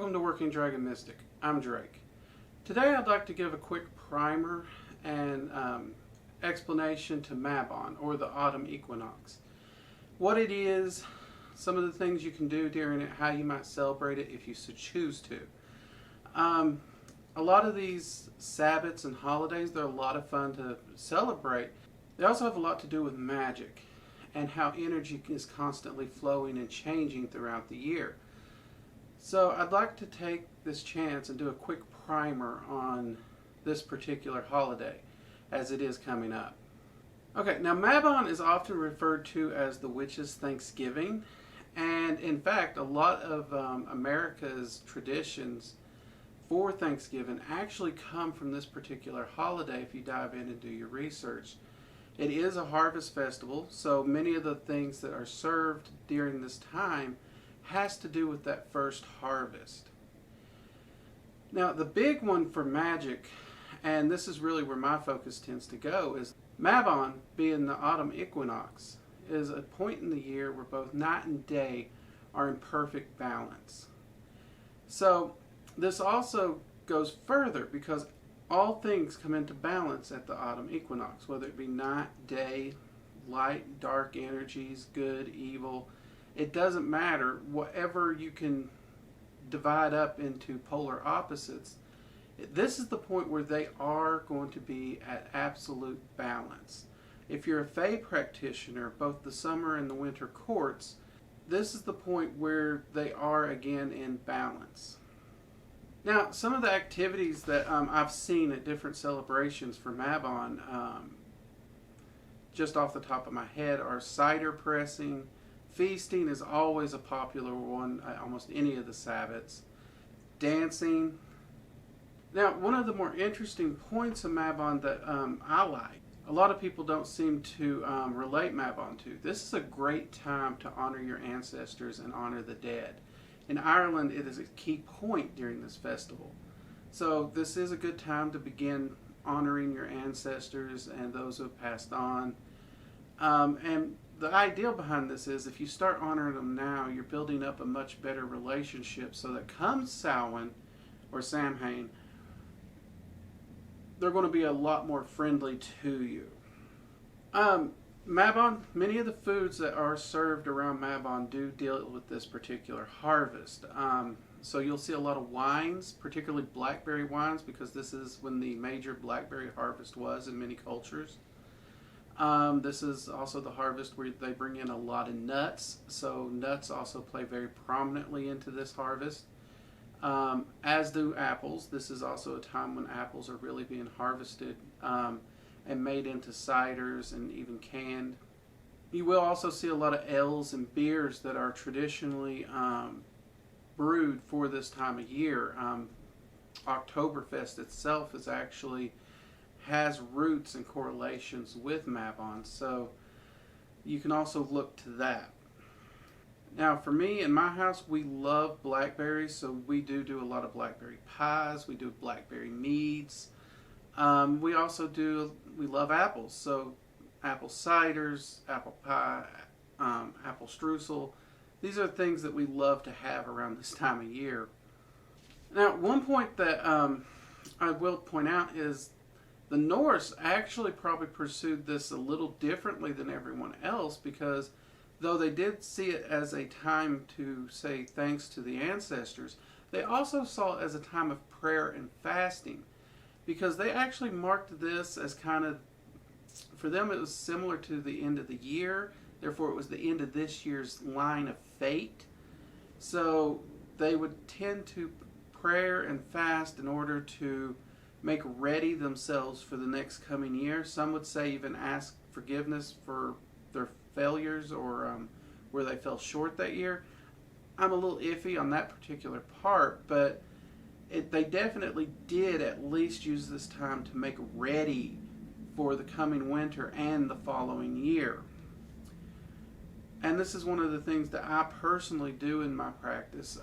Welcome to Working Dragon Mystic. I'm Drake. Today I'd like to give a quick primer and explanation to Mabon, or the autumn equinox. What it is, some of the things you can do during it, how you might celebrate it if you so choose to. A lot of these Sabbats and holidays, they're a lot of fun to celebrate. They also have a lot to do with magic and how energy is constantly flowing and changing throughout the year. So I'd like to take this chance and do a quick primer on this particular holiday as it is coming up. Okay, now Mabon is often referred to as the witches' Thanksgiving, and in fact a lot of America's traditions for Thanksgiving actually come from this particular holiday if you dive in and do your research. It is a harvest festival, so many of the things that are served during this time has to do with that first harvest. Now the big one for magic, and this is really where my focus tends to go, is Mabon, being the autumn equinox, is a point in the year where both night and day are in perfect balance. So this also goes further because all things come into balance at the autumn equinox, whether it be night, day, light, dark energies, good, evil. It doesn't matter. Whatever you can divide up into polar opposites, this is the point where they are going to be at absolute balance. If you're a Fae practitioner, both the summer and the winter courts, this is the point where they are again in balance. Now, some of the activities that I've seen at different celebrations for Mabon, just off the top of my head, are cider pressing. Feasting is always a popular one at almost any of the Sabbats. Dancing. Now, one of the more interesting points of Mabon that I like, a lot of people don't seem to relate Mabon to. This is a great time to honor your ancestors and honor the dead. In Ireland, it is a key point during this festival. So this is a good time to begin honoring your ancestors and those who have passed on. And the idea behind this is if you start honoring them now, you're building up a much better relationship so that come Samhain or Samhain, they're going to be a lot more friendly to you. Mabon, many of the foods that are served around Mabon do deal with this particular harvest. So you'll see a lot of wines, particularly blackberry wines, because this is when the major blackberry harvest was in many cultures. This is also the harvest where they bring in a lot of nuts, so nuts also play very prominently into this harvest, as do apples. This is also a time when apples are really being harvested and made into ciders and even canned. You will also see a lot of ales and beers that are traditionally brewed for this time of year. Oktoberfest itself is actually has roots and correlations with Mabon, so you can also look to that. Now for me, in my house, we love blackberries, so we do a lot of blackberry pies, we do blackberry meads. We love apples, so apple ciders, apple pie, apple streusel. These are things that we love to have around this time of year. Now one point that I will point out is the Norse actually probably pursued this a little differently than everyone else, because though they did see it as a time to say thanks to the ancestors, they also saw it as a time of prayer and fasting, because they actually marked this as kind of, for them it was similar to the end of the year, therefore it was the end of this year's line of fate. So they would tend to prayer and fast in order to make ready themselves for the next coming year. Some would say even ask forgiveness for their failures or where they fell short that year. I'm a little iffy on that particular part, but they definitely did at least use this time to make ready for the coming winter and the following year. And this is one of the things that I personally do in my practice.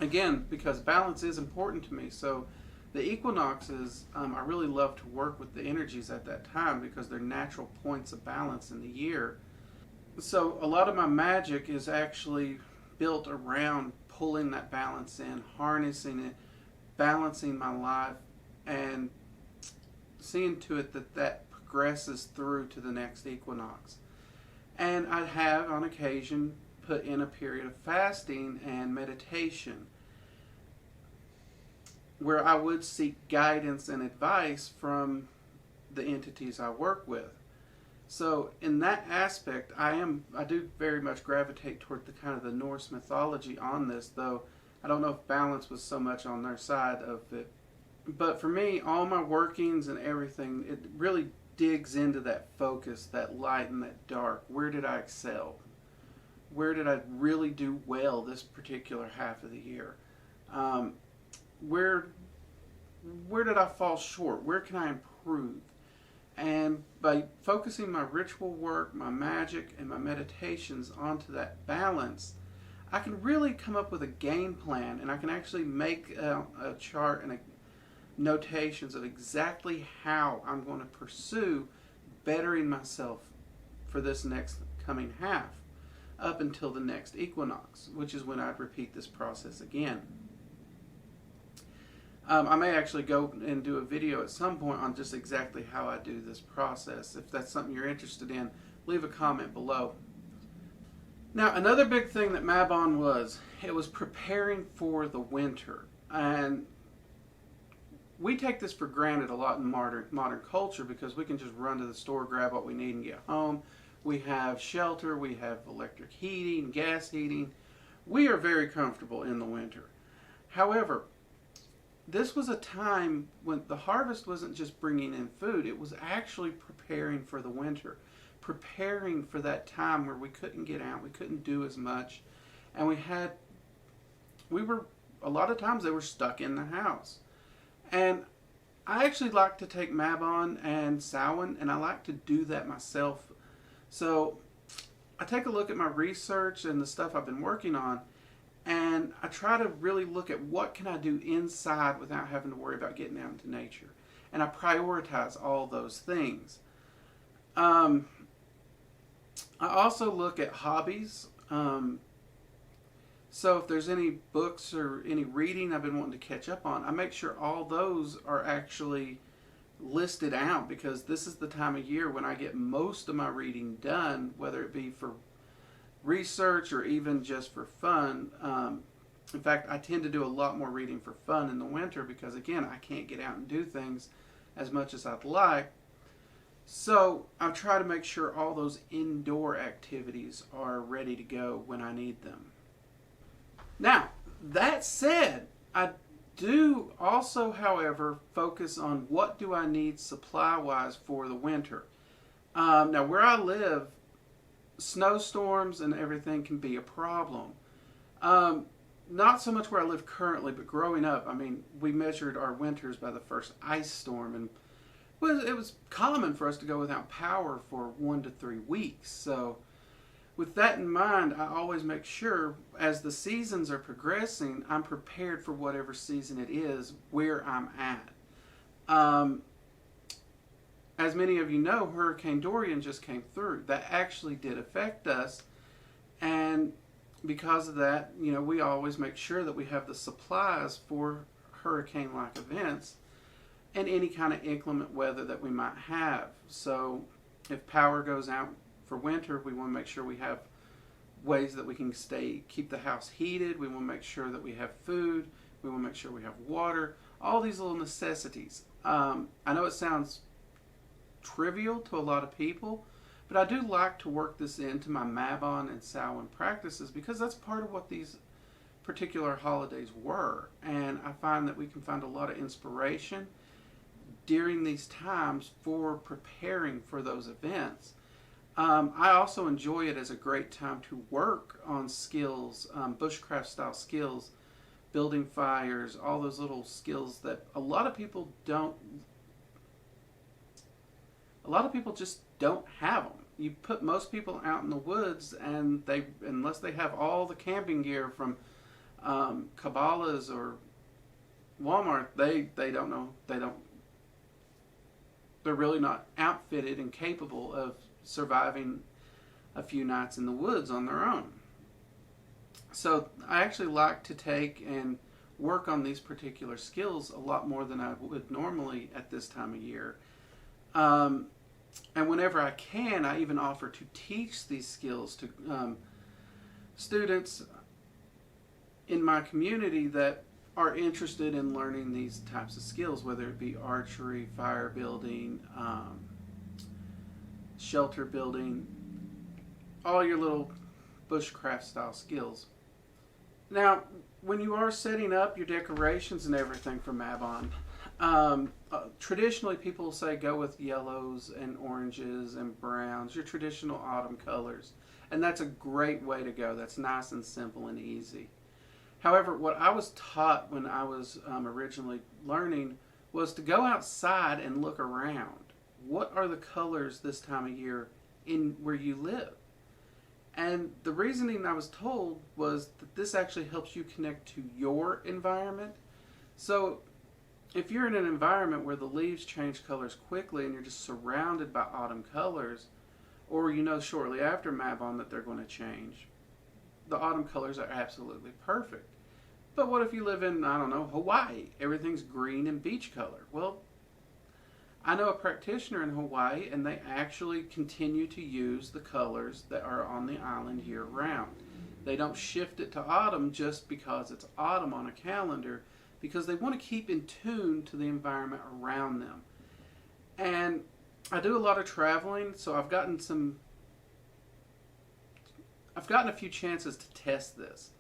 Again, because balance is important to me. So the equinoxes, I really love to work with the energies at that time because they're natural points of balance in the year. So a lot of my magic is actually built around pulling that balance in, harnessing it, balancing my life, and seeing to it that that progresses through to the next equinox. And I have, on occasion, put in a period of fasting and meditation where I would seek guidance and advice from the entities I work with. So in that aspect, I do very much gravitate toward the kind of the Norse mythology on this, though I don't know if balance was so much on their side of it. But for me, all my workings and everything, it really digs into that focus, that light and that dark. Where did I excel? Where did I really do well this particular half of the year? Where did I fall short? Where can I improve? And by focusing my ritual work, my magic, and my meditations onto that balance, I can really come up with a game plan, and I can actually make a chart and notations of exactly how I'm going to pursue bettering myself for this next coming half up until the next equinox, which is when I'd repeat this process again. I may actually go and do a video at some point on just exactly how I do this process. If that's something you're interested in, leave a comment below. Now, another big thing that Mabon was, it was preparing for the winter. And we take this for granted a lot in modern culture because we can just run to the store, grab what we need, and get home. We have shelter, we have electric heating, gas heating. We are very comfortable in the winter. However, this was a time when the harvest wasn't just bringing in food, it was actually preparing for the winter, preparing for that time where we couldn't get out, we couldn't do as much, and a lot of times they were stuck in the house. And I actually like to take Mabon and Samhain, and I like to do that myself. So I take a look at my research and the stuff I've been working on, and I try to really look at what can I do inside without having to worry about getting out into nature. And I prioritize all those things. I also look at hobbies. So if there's any books or any reading I've been wanting to catch up on, I make sure all those are actually listed out, because this is the time of year when I get most of my reading done, whether it be for research or even just for fun. In fact, I tend to do a lot more reading for fun in the winter because, again, I can't get out and do things as much as I'd like. So I try to make sure all those indoor activities are ready to go when I need them. Now, that said, I do also, however, focus on what do I need supply-wise for the winter. Now, where I live, snowstorms and everything can be a problem. Not so much where I live currently, but growing up, I mean, we measured our winters by the first ice storm, and it was common for us to go without power for 1 to 3 weeks. So with that in mind, I always make sure as the seasons are progressing, I'm prepared for whatever season it is where I'm at. As many of you know, Hurricane Dorian just came through. That actually did affect us, and because of that, you know, we always make sure that we have the supplies for hurricane-like events and any kind of inclement weather that we might have. So if power goes out for winter, we want to make sure we have ways that we can keep the house heated. We want to make sure that we have food. We want to make sure we have water. All these little necessities. I know it sounds trivial to a lot of people, but I do like to work this into my Mabon and Samhain practices because that's part of what these particular holidays were. And I find that we can find a lot of inspiration during these times for preparing for those events. I also enjoy it as a great time to work on skills, bushcraft style skills, building fires, all those little skills that a lot of people just don't have them. You put most people out in the woods, and unless they have all the camping gear from Cabela's or Walmart, they don't know. They're really not outfitted and capable of surviving a few nights in the woods on their own. So I actually like to take and work on these particular skills a lot more than I would normally at this time of year. Um, and whenever I can, I even offer to teach these skills to students in my community that are interested in learning these types of skills, whether it be archery, fire building, shelter building, all your little bushcraft style skills. Now, when you are setting up your decorations and everything for Mabon, traditionally people say go with yellows and oranges and browns, your traditional autumn colors. And that's a great way to go. That's nice and simple and easy. However, what I was taught when I was originally learning was to go outside and look around. What are the colors this time of year in where you live? And the reasoning I was told was that this actually helps you connect to your environment. So if you're in an environment where the leaves change colors quickly and you're just surrounded by autumn colors, or you know shortly after Mabon that they're going to change, the autumn colors are absolutely perfect. But what if you live in, I don't know, Hawaii? Everything's green and beach color. Well, I know a practitioner in Hawaii, and they actually continue to use the colors that are on the island year round. They don't shift it to autumn just because it's autumn on a calendar, because they want to keep in tune to the environment around them. And I do a lot of traveling, so I've gotten a few chances to test this.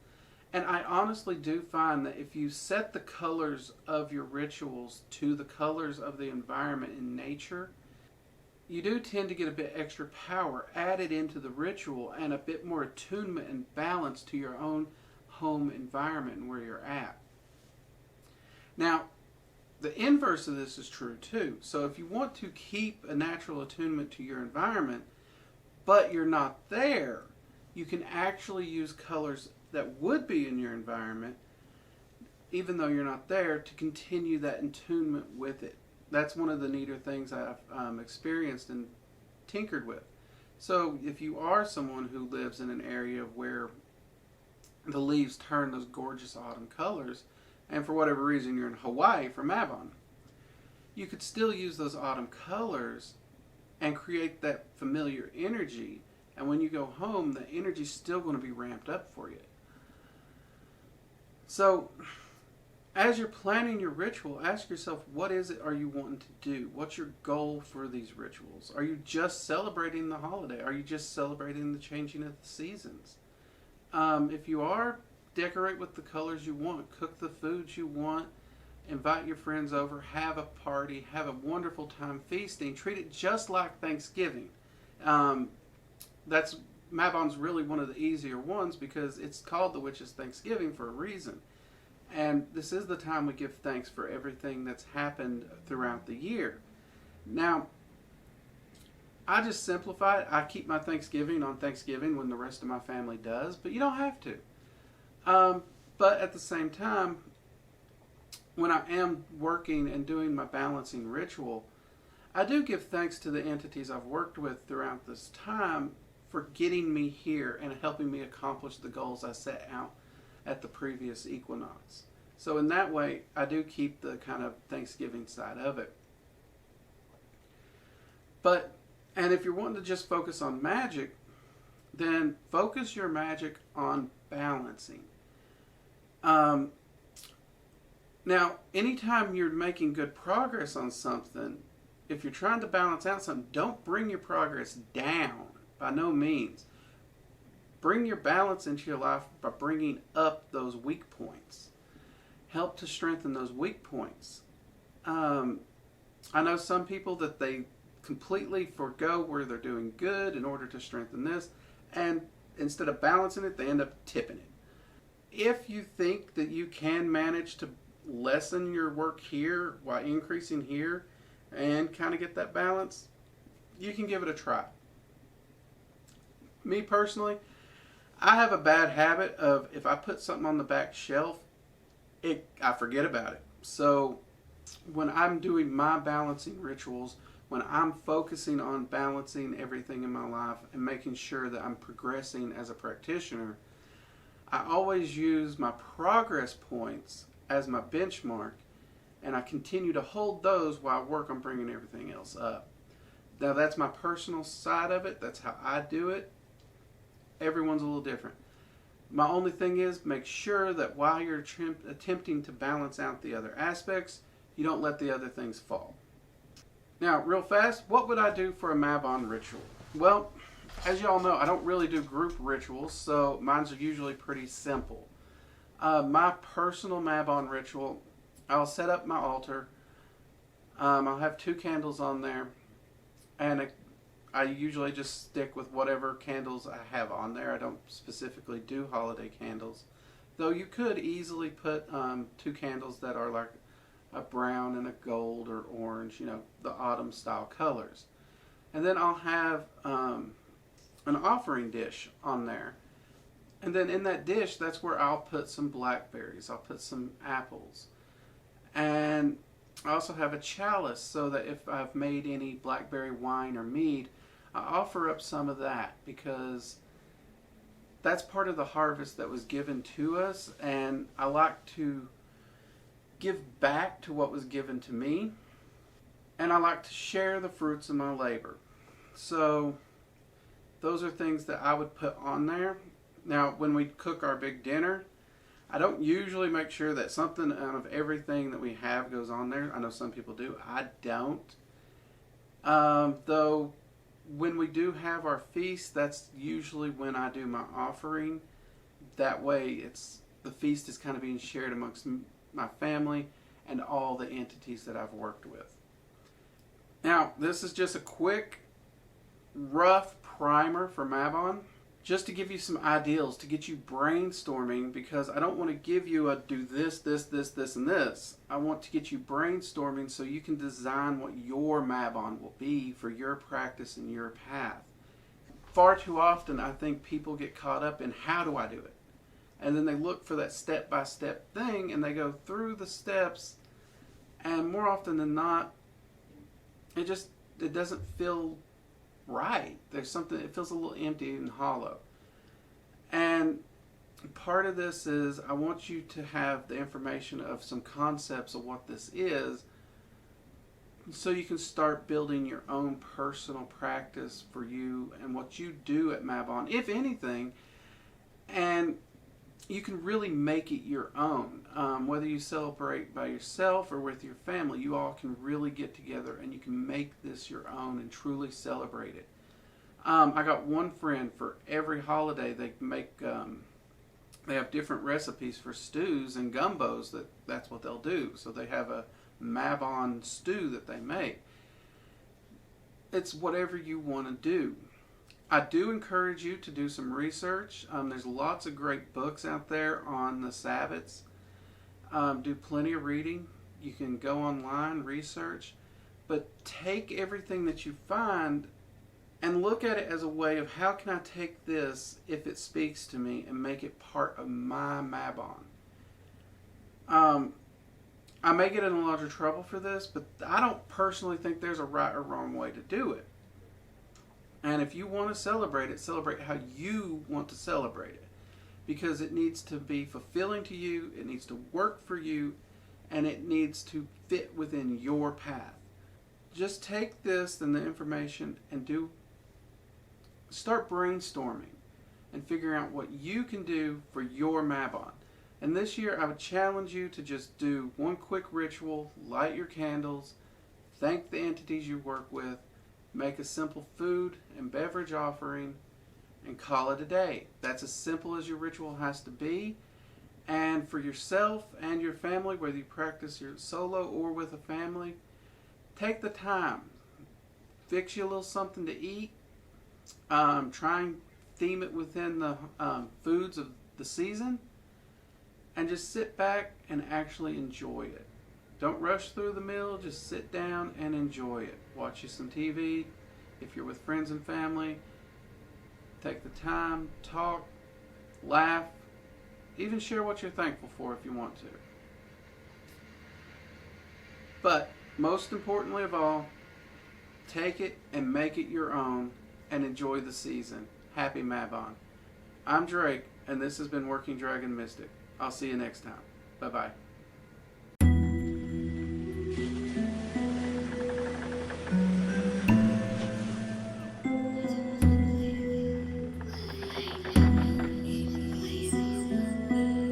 And I honestly do find that if you set the colors of your rituals to the colors of the environment in nature, you do tend to get a bit extra power added into the ritual and a bit more attunement and balance to your own home environment and where you're at. Now, the inverse of this is true too. So if you want to keep a natural attunement to your environment, but you're not there, you can actually use colors that would be in your environment, even though you're not there, to continue that attunement with it. That's one of the neater things I've experienced and tinkered with. So if you are someone who lives in an area where the leaves turn those gorgeous autumn colors, and for whatever reason you're in Hawaii for Mabon, you could still use those autumn colors and create that familiar energy. And when you go home, the energy's still going to be ramped up for you. So, as you're planning your ritual, ask yourself, what is it are you wanting to do? What's your goal for these rituals? Are you just celebrating the holiday? Are you just celebrating the changing of the seasons? If you are, decorate with the colors you want. Cook the foods you want. Invite your friends over. Have a party. Have a wonderful time feasting. Treat it just like Thanksgiving. Mabon's really one of the easier ones because it's called the Witch's Thanksgiving for a reason. And this is the time we give thanks for everything that's happened throughout the year. Now, I just simplify it. I keep my Thanksgiving on Thanksgiving when the rest of my family does, but you don't have to. But at the same time, when I am working and doing my balancing ritual, I do give thanks to the entities I've worked with throughout this time for getting me here and helping me accomplish the goals I set out at the previous equinox. So in that way, I do keep the kind of Thanksgiving side of it. And if you're wanting to just focus on magic, then focus your magic on balancing. Now, anytime you're making good progress on something, if you're trying to balance out something, don't bring your progress down. By no means. Bring your balance into your life by bringing up those weak points. Help to strengthen those weak points. I know some people that they completely forego where they're doing good in order to strengthen this, and instead of balancing it, they end up tipping it. If you think that you can manage to lessen your work here while increasing here and kind of get that balance, you can give it a try. Me personally, I have a bad habit of if I put something on the back shelf, I forget about it. So when I'm doing my balancing rituals, when I'm focusing on balancing everything in my life and making sure that I'm progressing as a practitioner, I always use my progress points as my benchmark, and I continue to hold those while I work on bringing everything else up. Now that's my personal side of it. That's how I do it. Everyone's a little different. My only thing is make sure that while you're attempting to balance out the other aspects, you don't let the other things fall. Now, real fast, what would I do for a Mabon ritual? Well, as y'all know, I don't really do group rituals, so mine's are usually pretty simple. My personal Mabon ritual, I'll set up my altar. I'll have 2 candles on there, and I usually just stick with whatever candles I have on there. I don't specifically do holiday candles, though you could easily put 2 candles that are like a brown and a gold or orange, you know, the autumn style colors. And then I'll have an offering dish on there. And then in that dish, that's where I'll put some blackberries. I'll put some apples. And I also have a chalice so that if I've made any blackberry wine or mead, I offer up some of that because that's part of the harvest that was given to us. And I like to give back to what was given to me, and I like to share the fruits of my labor. So those are things that I would put on there. Now when we cook our big dinner, I don't usually make sure that something out of everything that we have goes on there. I know some people do. I don't. Though when we do have our feast, that's usually when I do my offering. That way the feast is kind of being shared amongst my family and all the entities that I've worked with. Now, this is just a quick, rough primer for Mabon, just to give you some ideals, to get you brainstorming, because I don't want to give you a do this, this, this, this, and this. I want to get you brainstorming so you can design what your Mabon will be for your practice and your path. Far too often, I think people get caught up in how do I do it? And then they look for that step-by-step thing, and they go through the steps, and more often than not, it doesn't feel right. There's something, it feels a little empty and hollow. And part of this is I want you to have the information of some concepts of what this is, so you can start building your own personal practice for you and what you do at Mabon, if anything. And you can really make it your own. Whether you celebrate by yourself or with your family, you all can really get together and you can make this your own and truly celebrate it. I got one friend for every holiday. They have different recipes for stews and gumbos. That's what they'll do. So they have a Mabon stew that they make. It's whatever you want to do. I do encourage you to do some research. There's lots of great books out there on the Sabbats. Do plenty of reading. You can go online, research, but take everything that you find and look at it as a way of how can I take this, if it speaks to me, and make it part of my Mabon. I may get in a lot of trouble for this, but I don't personally think there's a right or wrong way to do it. And if you want to celebrate it, celebrate how you want to celebrate it. Because it needs to be fulfilling to you, it needs to work for you, and it needs to fit within your path. Just take this and the information and start brainstorming and figuring out what you can do for your Mabon. And this year I would challenge you to just do one quick ritual, light your candles, thank the entities you work with, make a simple food and beverage offering, and call it a day. That's as simple as your ritual has to be. And for yourself and your family, whether you practice your solo or with a family, take the time. Fix you a little something to eat. Try and theme it within the foods of the season. And just sit back and actually enjoy it. Don't rush through the meal, just sit down and enjoy it. Watch you some TV. If you're with friends and family, take the time, talk, laugh, even share what you're thankful for if you want to. But most importantly of all, take it and make it your own and enjoy the season. Happy Mabon. I'm Drake, and this has been Working Dragon Mystic. I'll see you next time. Bye-bye.